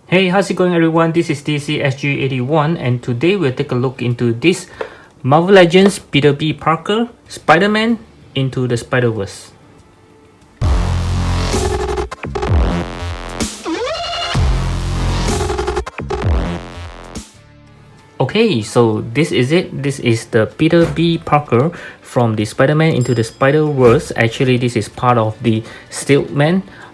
Hey, how's it going everyone? This is DCSG81 and today we'll take a look into this Marvel Legends Peter B. Parker Spider-Man Into the Spider-Verse. Okay, so this is it. This is the Peter B. Parker from the Spider-Man Into the Spider-Verse. Actually, this is part of the Stilt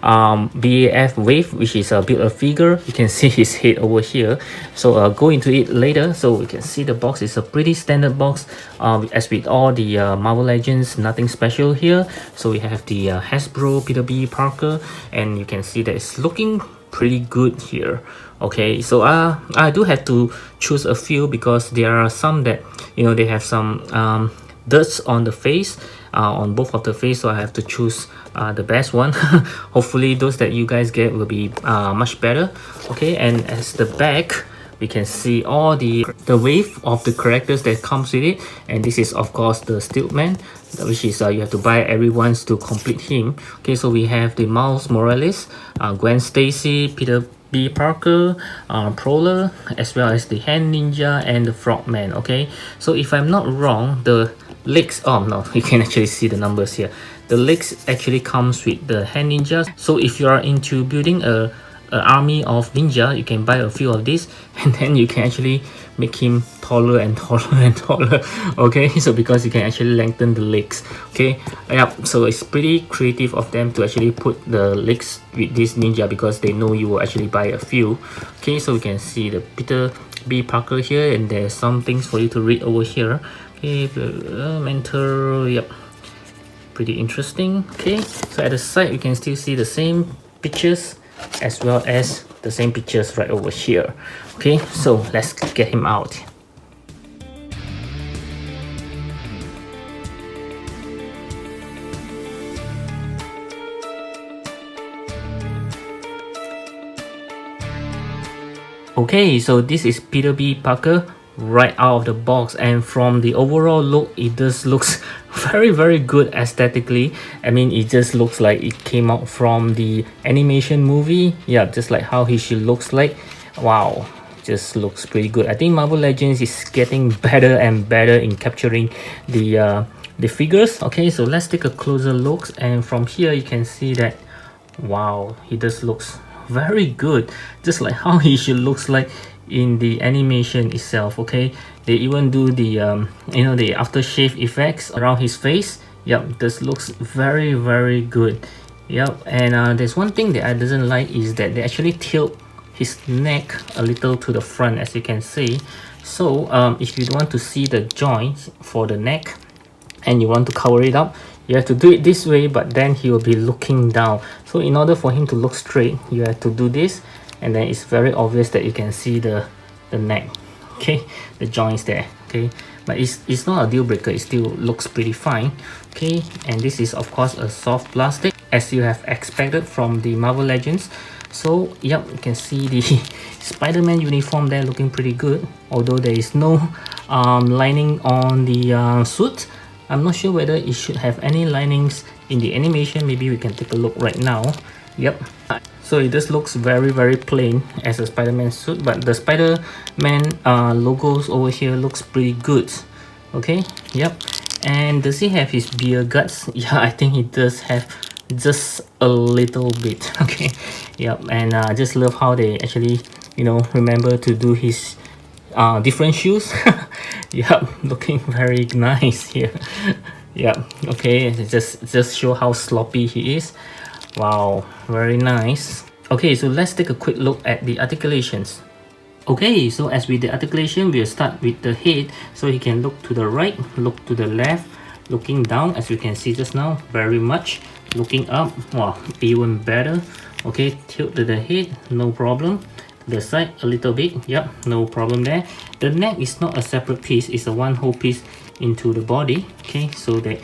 BAF wave, which is a Build-A-Figure. You can see his head over here. So go into it later. So we can see the box is a pretty standard box. As with all the Marvel Legends, nothing special here. So we have the Hasbro Peter B. Parker, and you can see that it's looking pretty good here. Okay, so I do have to choose a few because there are some that, you know, they have some dirts on the face, on both of the face, so I have to choose the best one. Hopefully those that you guys get will be much better. Okay, and as the back, we can see all the wave of the characters that comes with it, and this is of course the Stilt Man, which is you have to buy everyone's to complete him. Okay, so we have the Miles Morales, Gwen Stacy, Peter B. Parker, Prowler, as well as the Hand Ninja and the Frogman. Okay, so if I'm not wrong, the legs, oh no, you can actually see the numbers here. The legs actually comes with the Hand Ninja. So if you are into building a army of ninja, you can buy a few of these, and then you can actually make him taller and taller and taller. Okay, so because you can actually lengthen the legs. Okay, yeah, so it's pretty creative of them to actually put the legs with this ninja because they know you will actually buy a few. Okay, so you can see the Peter B. Parker here, and there's some things for you to read over here. Okay, mentor, yep, pretty interesting. Okay, so at the side you can still see the same pictures as well as the same pictures right over here. Okay, so let's get him out. Okay, so this is Peter B. Parker right out of the box, and from the overall look, it just looks very good aesthetically. I mean, it just looks like it came out from the animation movie. Yeah, just like how he should looks like. Wow, just looks pretty good. I think Marvel Legends is getting better and better in capturing the figures. Okay, so let's take a closer look, and from here you can see that, wow, he just looks very good, just like how he should looks like in the animation itself. Okay, they even do the you know, the aftershave effects around his face. Yep, this looks very good. Yep, and there's one thing that I doesn't like is that they actually tilt his neck a little to the front, as you can see. So if you want to see the joints for the neck and you want to cover it up, you have to do it this way, but then he will be looking down. So in order for him to look straight, you have to do this, and then it's very obvious that you can see the neck. Okay, the joints there. Okay, but it's not a deal breaker, it still looks pretty fine. Okay, and this is of course a soft plastic, as you have expected from the Marvel Legends. So yep, you can see the Spider-Man uniform there looking pretty good, although there is no lining on the suit. I'm not sure whether it should have any linings in the animation. Maybe we can take a look right now. Yep, so it just looks very plain as a Spider-Man suit, but the Spider-Man logos over here looks pretty good. Okay, yep. And does he have his beer guts? Yeah, I think he does have just a little bit. Okay, yep. And I just love how they actually, you know, remember to do his different shoes. Yep, looking very nice here. Yep, okay, just show how sloppy he is. Wow, very nice. Okay, so let's take a quick look at the articulations. Okay, so as with the articulation, we'll start with the head. So he can look to the right, look to the left, looking down, as you can see just now, very much. Looking up, wow, even better. Okay, tilt to the head, no problem. The side a little bit, yep, no problem there. The neck is not a separate piece, it's a one whole piece into the body. Okay, so that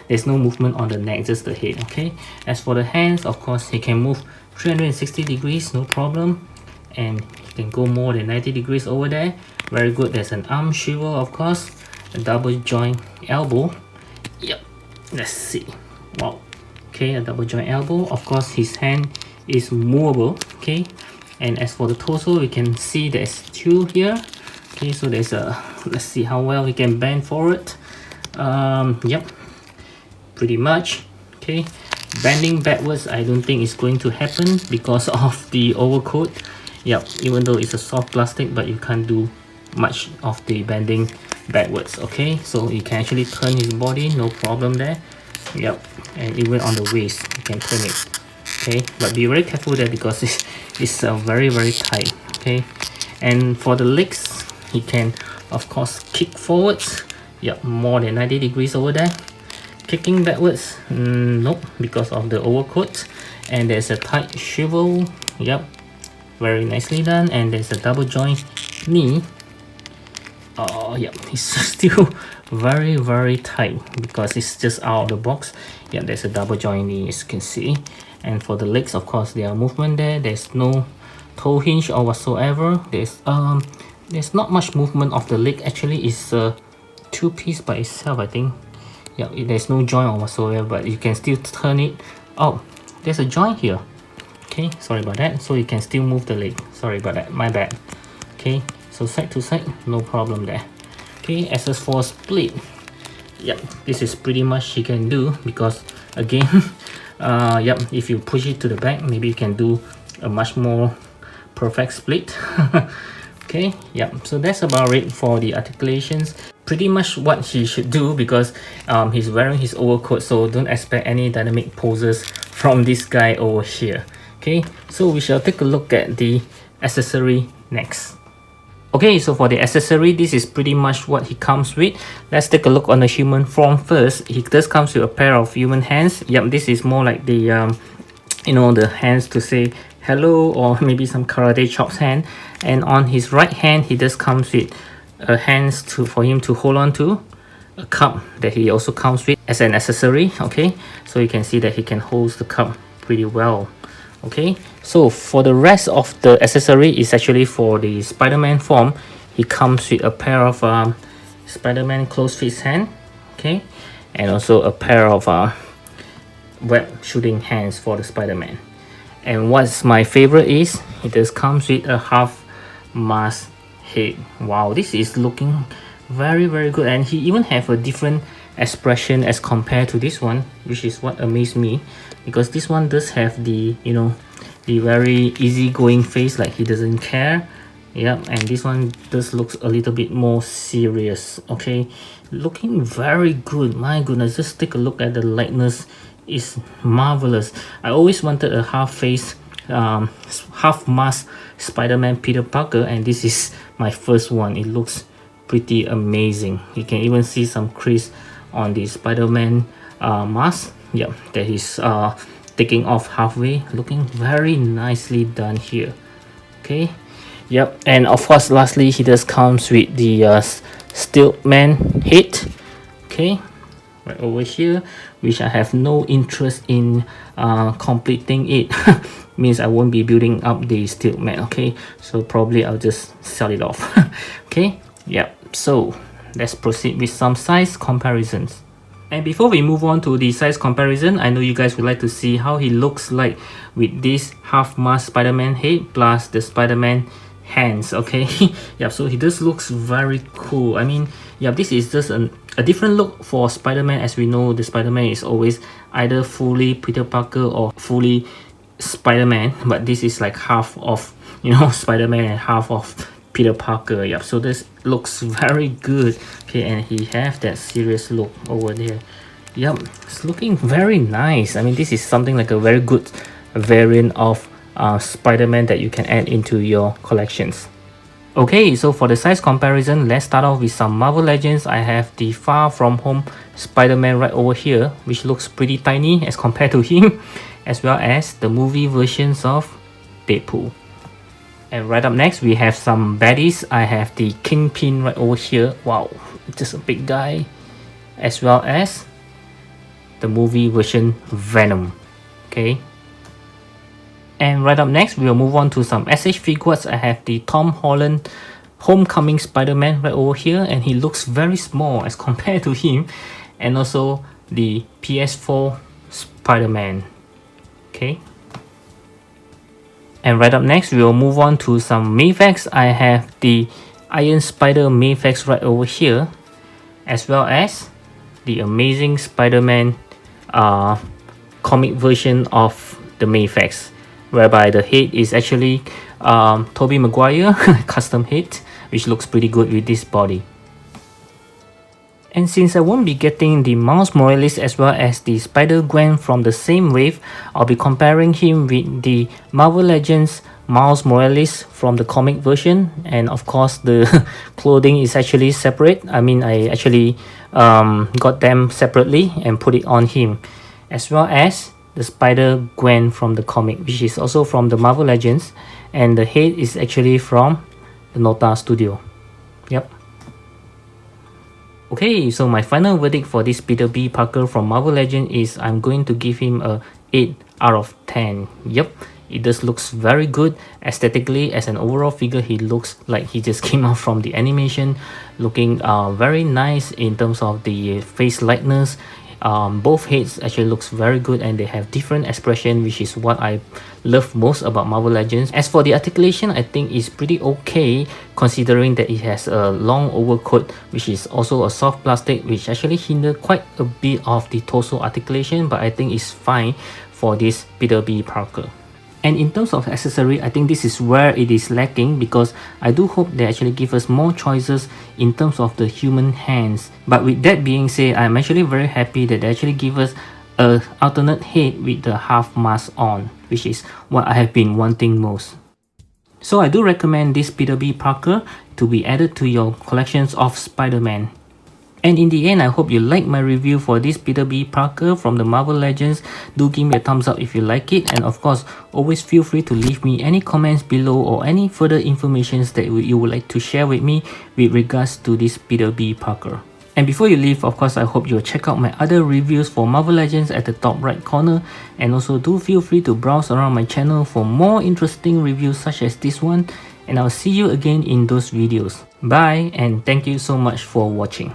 there's no movement on the neck, just the head. Okay, as for the hands, of course he can move 360 degrees, no problem, and he can go more than 90 degrees over there. Very good. There's an arm swivel, of course, a double joint elbow. Yep, let's see. Wow, okay, a double joint elbow. Of course his hand is movable. Okay, And as for the torso, we can see there's two here. Okay, so there's a, let's see how well we can bend forward. Yep, pretty much. Okay, bending backwards I don't think it's going to happen because of the overcoat. Yep, even though it's a soft plastic, but you can't do much of the bending backwards. Okay, so you can actually turn his body, no problem there. Yep, and even on the waist you can turn it. Okay, but be very careful there because it's very tight. Okay, and for the legs, he can of course kick forwards. Yep, more than 90 degrees over there. Kicking backwards, nope, because of the overcoat. And there's a tight swivel. Yep, very nicely done. And there's a double joint knee. Oh, yep, it's still very tight because it's just out of the box. Yeah, there's a double joint knee, as you can see. And for the legs, of course, there are movement there. There's no toe hinge or whatsoever. There's not much movement of the leg. Actually, it's a two-piece by itself, I think. Yeah, there's no joint or whatsoever, but you can still turn it. Oh, there's a joint here. Okay, sorry about that. So you can still move the leg. Sorry about that, my bad. Okay, so side to side, no problem there. Okay, as for split, yep, this is pretty much you can do because again, yep, if you push it to the back, maybe you can do a much more perfect split. Okay, yep, so that's about it for the articulations. Pretty much what he should do because he's wearing his overcoat, so don't expect any dynamic poses from this guy over here. Okay, so we shall take a look at the accessory next. Okay, so for the accessory, this is pretty much what he comes with. Let's take a look on the human form first. He does comes with a pair of human hands. Yep, this is more like the you know, the hands to say hello, or maybe some karate chops hand. And on his right hand, he just comes with hands for him to hold on to, a cup that he also comes with as an accessory. Okay, so you can see that he can hold the cup pretty well. Okay, so for the rest of the accessory is actually for the Spider-Man form. He comes with a pair of Spider-Man close fist hand. Okay, and also a pair of web shooting hands for the Spider-Man. And what's my favorite is it just comes with a half mask head. Wow, this is looking very good, and he even have a different expression as compared to this one, which is what amazed me, because this one does have the, you know, the very easygoing face, like he doesn't care. Yep, and this one does looks a little bit more serious. Okay, looking very good. My goodness, just take a look at the likeness. It's marvelous. I always wanted a half face, half mask Spider-Man Peter Parker, and this is my first one. It looks pretty amazing. You can even see some crease on the Spider-Man mask. Yep, that is taking off halfway, looking very nicely done here. Okay, yep, and of course lastly he just comes with the Stilt man head. Okay, right over here, which I have no interest in completing it. Means I won't be building up the Stilt man. Okay, so probably I'll just sell it off. Okay, yep, so let's proceed with some size comparisons. And before we move on to the size comparison, I know you guys would like to see how he looks like with this half mask Spider-Man head plus the Spider-Man hands. Okay, yeah, so he just looks very cool. I mean, yeah, this is just a different look for Spider-Man. As we know, the Spider-Man is always either fully Peter Parker or fully Spider-Man, but this is like half of, you know, Spider-Man and half of Peter Parker. Yep, so this looks very good. Okay, and he have that serious look over there. Yep, it's looking very nice. I mean, this is something like a very good variant of Spider-Man that you can add into your collections. Okay, so for the size comparison, let's start off with some Marvel Legends. I have the Far From Home Spider-Man right over here, which looks pretty tiny as compared to him, as well as the movie versions of Deadpool. And right up next, we have some baddies. I have the Kingpin right over here. Wow, just a big guy. As well as the movie version Venom. Okay. And right up next, we'll move on to some SH figures. I have the Tom Holland Homecoming Spider-Man right over here. And he looks very small as compared to him. And also the PS4 Spider-Man. Okay. And right up next, we will move on to some Mayfax. I have the Iron Spider Mayfax right over here, as well as the Amazing Spider-Man comic version of the Mayfax, whereby the head is actually Tobey Maguire custom head, which looks pretty good with this body. And since I won't be getting the Miles Morales as well as the Spider-Gwen from the same wave, I'll be comparing him with the Marvel Legends Miles Morales from the comic version. And of course the clothing is actually separate. I mean, I actually got them separately and put it on him, as well as the Spider-Gwen from the comic, which is also from the Marvel Legends, and the head is actually from the Nota Studio. Yep. Okay, so my final verdict for this Peter B. Parker from Marvel Legends is I'm going to give him a 8 out of 10. Yep, it just looks very good aesthetically. As an overall figure, he looks like he just came out from the animation, looking very nice in terms of the face likeness. Both heads actually looks very good, and they have different expression, which is what I love most about Marvel Legends. As for the articulation, I think it's pretty okay, considering that it has a long overcoat, which is also a soft plastic, which actually hinder quite a bit of the torso articulation, but I think it's fine for this Peter B. Parker. And in terms of accessory, I think this is where it is lacking, because I do hope they actually give us more choices in terms of the human hands. But with that being said, I'm actually very happy that they actually give us a alternate head with the half mask on, which is what I have been wanting most. So I do recommend this Peter B. Parker to be added to your collections of Spider-Man. And in the end, I hope you like my review for this Peter B. Parker from the Marvel Legends. Do give me a thumbs up if you like it, and of course, always feel free to leave me any comments below or any further information that you would like to share with me with regards to this Peter B. Parker. And before you leave, of course, I hope you'll check out my other reviews for Marvel Legends at the top right corner, and also do feel free to browse around my channel for more interesting reviews such as this one, and I'll see you again in those videos. Bye, and thank you so much for watching.